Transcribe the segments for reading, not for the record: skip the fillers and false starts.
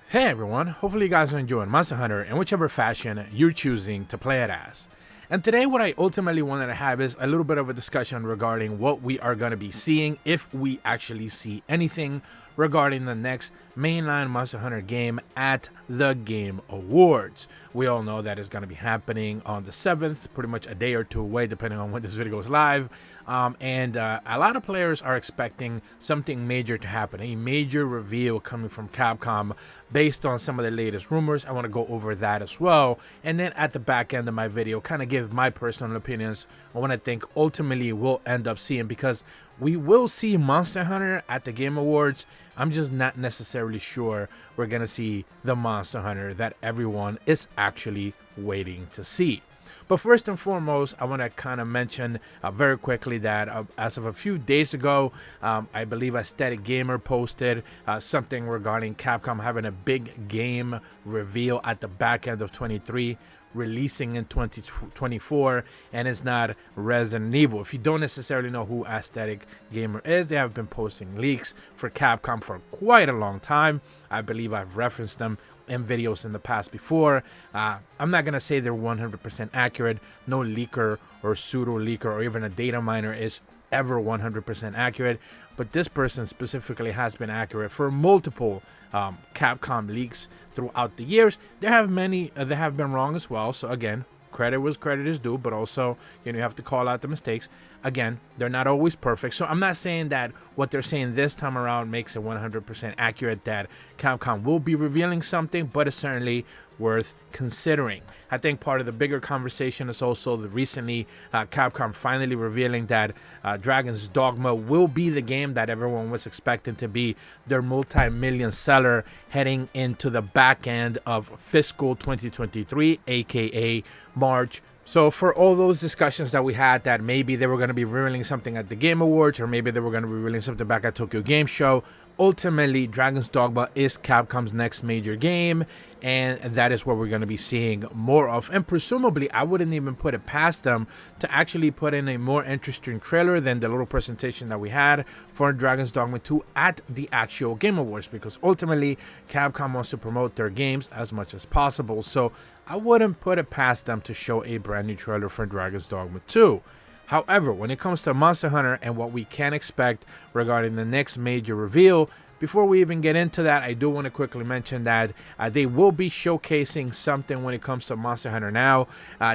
Hey everyone, hopefully you guys are enjoying Monster Hunter in whichever fashion you're choosing to play it as. And today what I ultimately wanted to have is a little bit of a discussion regarding what we are going to be seeing, if we actually see anything regarding the next mainline Monster Hunter game at the Game Awards. We all know that it's going to be happening on the 7th, pretty much a day or two away depending on when this video goes live. A lot of players are expecting something major to happen, a major reveal coming from Capcom based on some of the latest rumors. I want to go over that as well, and then at the back end of my video kind of give my personal opinions on what I think ultimately we'll end up seeing, because we will see Monster Hunter at the Game Awards. I'm just not necessarily sure we're gonna see the Monster Hunter that everyone is actually waiting to see. But first and foremost, I want to kind of mention very quickly that as of a few days ago, I believe Ecstatic Gamer posted something regarding Capcom having a big game reveal at the back end of 23, releasing in 2024, and it's not Resident Evil. If you don't necessarily know who Ecstatic Gamer is, they have been posting leaks for Capcom for quite a long time. I believe I've referenced them in videos in the past before. I'm not gonna say they're 100% accurate. No leaker or pseudo leaker or even a data miner is ever 100% accurate, but this person specifically has been accurate for multiple Capcom leaks throughout the years. There have many that have been wrong as well, so again, credit was credit is due, but also, you have to call out the mistakes. Again, they're not always perfect, so I'm not saying that what they're saying this time around makes it 100% accurate that Capcom will be revealing something, but it's certainly worth considering. I think part of the bigger conversation is also the recently Capcom finally revealing that Dragon's Dogma will be the game that everyone was expecting to be their multi-million seller heading into the back end of fiscal 2023, aka March. So for all those discussions that we had that maybe they were going to be revealing something at the Game Awards, or maybe they were going to be revealing something back at Tokyo Game Show, ultimately Dragon's Dogma is Capcom's next major game, and that is what we're going to be seeing more of. And presumably, I wouldn't even put it past them to actually put in a more interesting trailer than the little presentation that we had for Dragon's Dogma 2 at the actual Game Awards, because ultimately Capcom wants to promote their games as much as possible. So I wouldn't put it past them to show a brand new trailer for Dragon's Dogma 2. However, when it comes to Monster Hunter and what we can expect regarding the next major reveal, before we even get into that, I do want to quickly mention that they will be showcasing something when it comes to Monster Hunter now.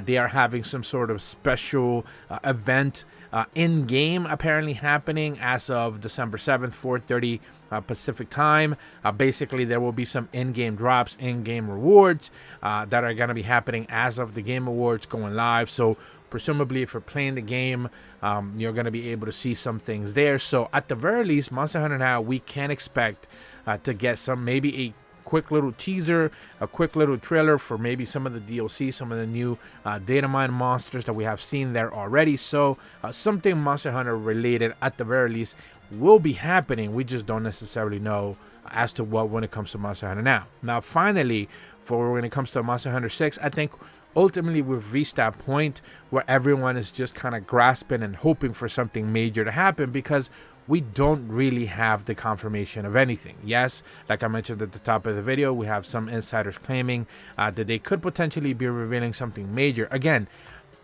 They are having some sort of special event in-game apparently happening as of December 7th, 4:30 Pacific time. Basically, there will be some in-game drops, in-game rewards that are going to be happening as of the Game Awards going live. So presumably, if you're playing the game, you're going to be able to see some things there. So at the very least, Monster Hunter now, we can expect to get some, maybe a quick little teaser, a quick little trailer for maybe some of the DLC, some of the new data mine monsters that we have seen there already. So something Monster Hunter related at the very least will be happening. We just don't necessarily know as to what when it comes to Monster Hunter now. Now finally, for when it comes to Monster Hunter 6, I think ultimately we've reached that point where everyone is just kind of grasping and hoping for something major to happen, because we don't really have the confirmation of anything. Yes, like I mentioned at the top of the video, we have some insiders claiming that they could potentially be revealing something major. Again,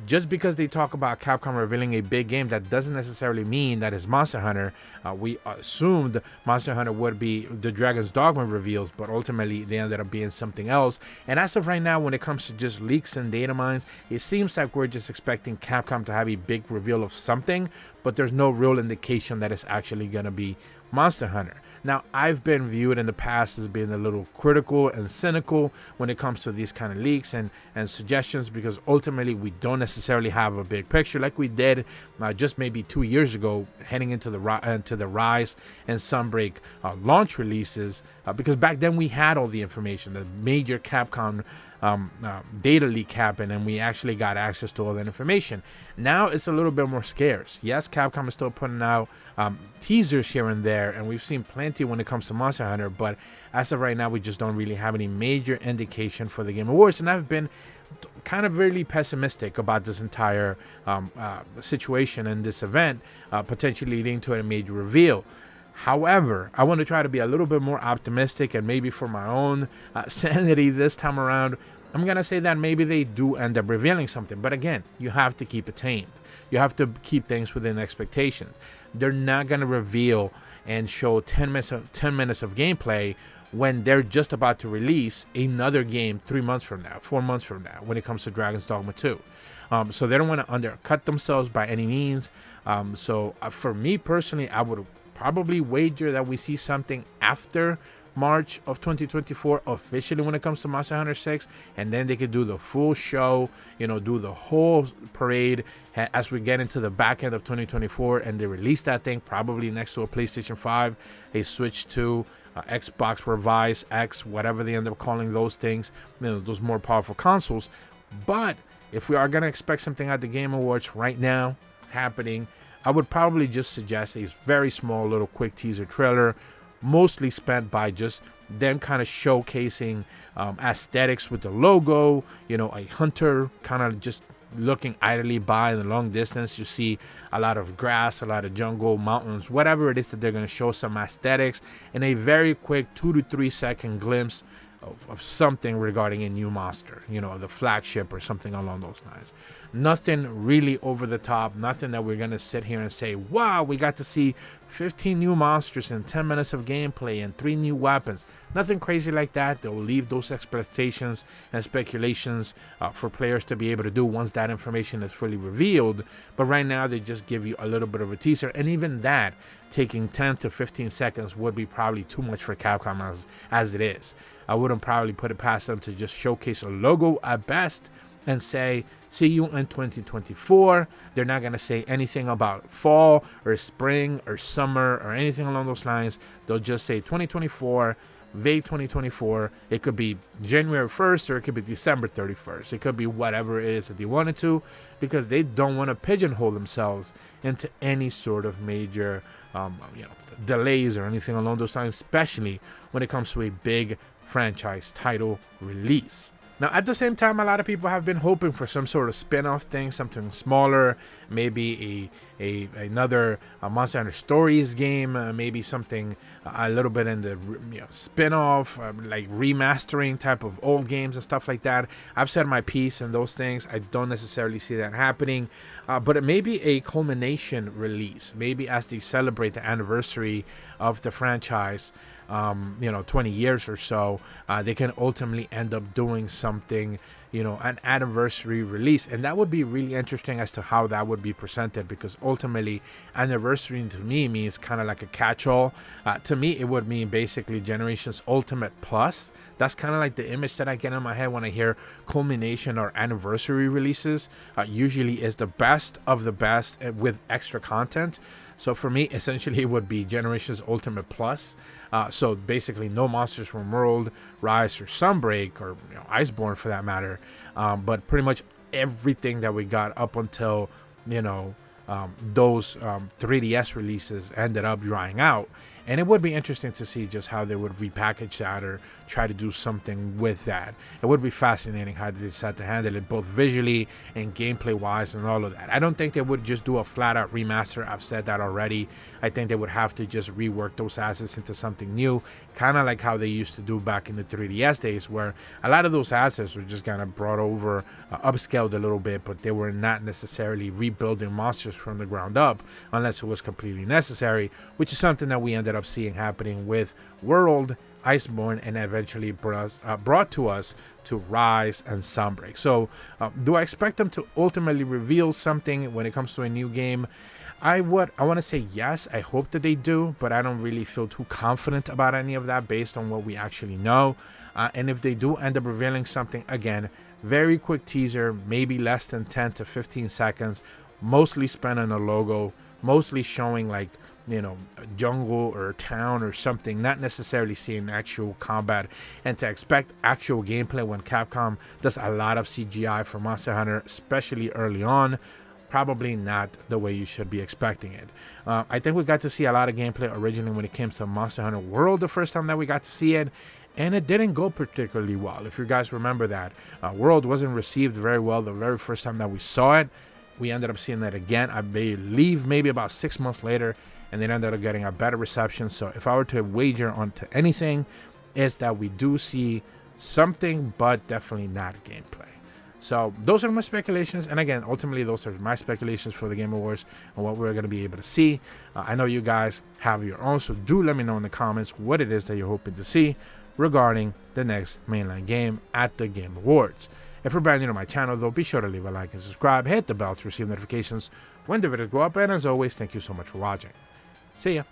just because they talk about Capcom revealing a big game, that doesn't necessarily mean that it's Monster Hunter. We assumed Monster Hunter would be the Dragon's Dogma reveals, but ultimately they ended up being something else. And as of right now, when it comes to just leaks and data mines, it seems like we're just expecting Capcom to have a big reveal of something, but there's no real indication that it's actually going to be Monster Hunter. Now, I've been viewed in the past as being a little critical and cynical when it comes to these kind of leaks and suggestions, because ultimately we don't necessarily have a big picture like we did just maybe 2 years ago, heading into the Rise and Sunbreak launch releases, because back then we had all the information. The major Capcom data leak happened, and we actually got access to all that information. Now it's a little bit more scarce. Yes, Capcom is still putting out teasers here and there, and we've seen plenty when it comes to Monster Hunter, but as of right now, we just don't really have any major indication for the Game Awards. And I've been kind of really pessimistic about this entire situation and this event potentially leading to a major reveal. However, I want to try to be a little bit more optimistic, and maybe for my own sanity this time around, I'm going to say that maybe they do end up revealing something. But again, you have to keep it tamed. You have to keep things within expectations. They're not going to reveal and show 10 minutes of gameplay when they're just about to release another game 3 months from now, 4 months from now, when it comes to Dragon's Dogma 2. So they don't want to undercut themselves by any means. So for me personally, I would probably wager that we see something after March of 2024 officially when it comes to Monster Hunter 6, and then they could do the full show, do the whole parade as we get into the back end of 2024, and they release that thing probably next to a PlayStation 5, a Switch 2, Xbox Revised X, whatever they end up calling those things, those more powerful consoles. But if we are going to expect something at the Game Awards right now happening, I would probably just suggest a very small little quick teaser trailer, mostly spent by just them kind of showcasing aesthetics with the logo, a hunter kind of just looking idly by in the long distance. You see a lot of grass, a lot of jungle, mountains, whatever it is that they're going to show some aesthetics, and a very quick 2 to 3 second glimpse of something regarding a new monster, the flagship or something along those lines. Nothing really over the top, nothing that we're going to sit here and say, wow, we got to see 15 new monsters in 10 minutes of gameplay and 3 new weapons. Nothing crazy like that. They'll leave those expectations and speculations for players to be able to do once that information is fully revealed. But right now, they just give you a little bit of a teaser, and even that, taking 10 to 15 seconds would be probably too much for Capcom as it is. I wouldn't probably put it past them to just showcase a logo at best and say, see you in 2024. They're not going to say anything about fall or spring or summer or anything along those lines. They'll just say 2024, vague 2024. It could be January 1st or it could be December 31st. It could be whatever it is that they wanted to, because they don't want to pigeonhole themselves into any sort of major delays or anything along those lines, especially when it comes to a big franchise title release. Now, at the same time, a lot of people have been hoping for some sort of spin-off thing, something smaller, maybe another Monster Hunter Stories game, maybe something a little bit in the spin-off, like remastering type of old games and stuff like that. I've said my piece in those things. I don't necessarily see that happening, but it may be a culmination release, maybe as they celebrate the anniversary of the franchise. 20 years or so, they can ultimately end up doing something, an anniversary release. And that would be really interesting as to how that would be presented, because ultimately anniversary to me means kind of like a catch-all. To me, it would mean basically Generations Ultimate Plus. That's kind of like the image that I get in my head when I hear culmination or anniversary releases. Usually is the best of the best with extra content. So for me, essentially, it would be Generations Ultimate Plus. So basically, no Monsters from World, Rise, or Sunbreak, or Iceborne for that matter. But pretty much everything that we got up until those 3DS releases ended up drying out. And it would be interesting to see just how they would repackage that or try to do something with that. It would be fascinating how they decide to handle it, both visually and gameplay wise and all of that. I don't think they would just do a flat out remaster. I've said that already. I think they would have to just rework those assets into something new, kind of like how they used to do back in the 3DS days, where a lot of those assets were just kind of brought over, upscaled a little bit, but they were not necessarily rebuilding monsters from the ground up unless it was completely necessary, which is something that we ended up seeing happening with World, Iceborne, and eventually brought to us to Rise and Sunbreak. So do I expect them to ultimately reveal something when it comes to a new game? I want to say yes. I hope that they do, but I don't really feel too confident about any of that based on what we actually know. And if they do end up revealing something, again, very quick teaser, maybe less than 10 to 15 seconds, mostly spent on a logo, mostly showing like a jungle or a town or something, not necessarily seeing actual combat, and to expect actual gameplay when Capcom does a lot of CGI for Monster Hunter, especially early on, probably not the way you should be expecting it. I think we got to see a lot of gameplay originally when it came to Monster Hunter World the first time that we got to see it, and it didn't go particularly well. If you guys remember that, World wasn't received very well the very first time that we saw it. We ended up seeing that again, I believe, maybe about 6 months later, and it ended up getting a better reception. So if I were to wager onto anything, is that we do see something, but definitely not gameplay. So those are my speculations, and again, ultimately those are my speculations for the Game Awards and what we're going to be able to see. I know you guys have your own, so do let me know in the comments what it is that you're hoping to see regarding the next mainline game at the Game Awards. If you're brand new to my channel though, be sure to leave a like and subscribe, hit the bell to receive notifications when the videos go up, and as always, thank you so much for watching. See ya.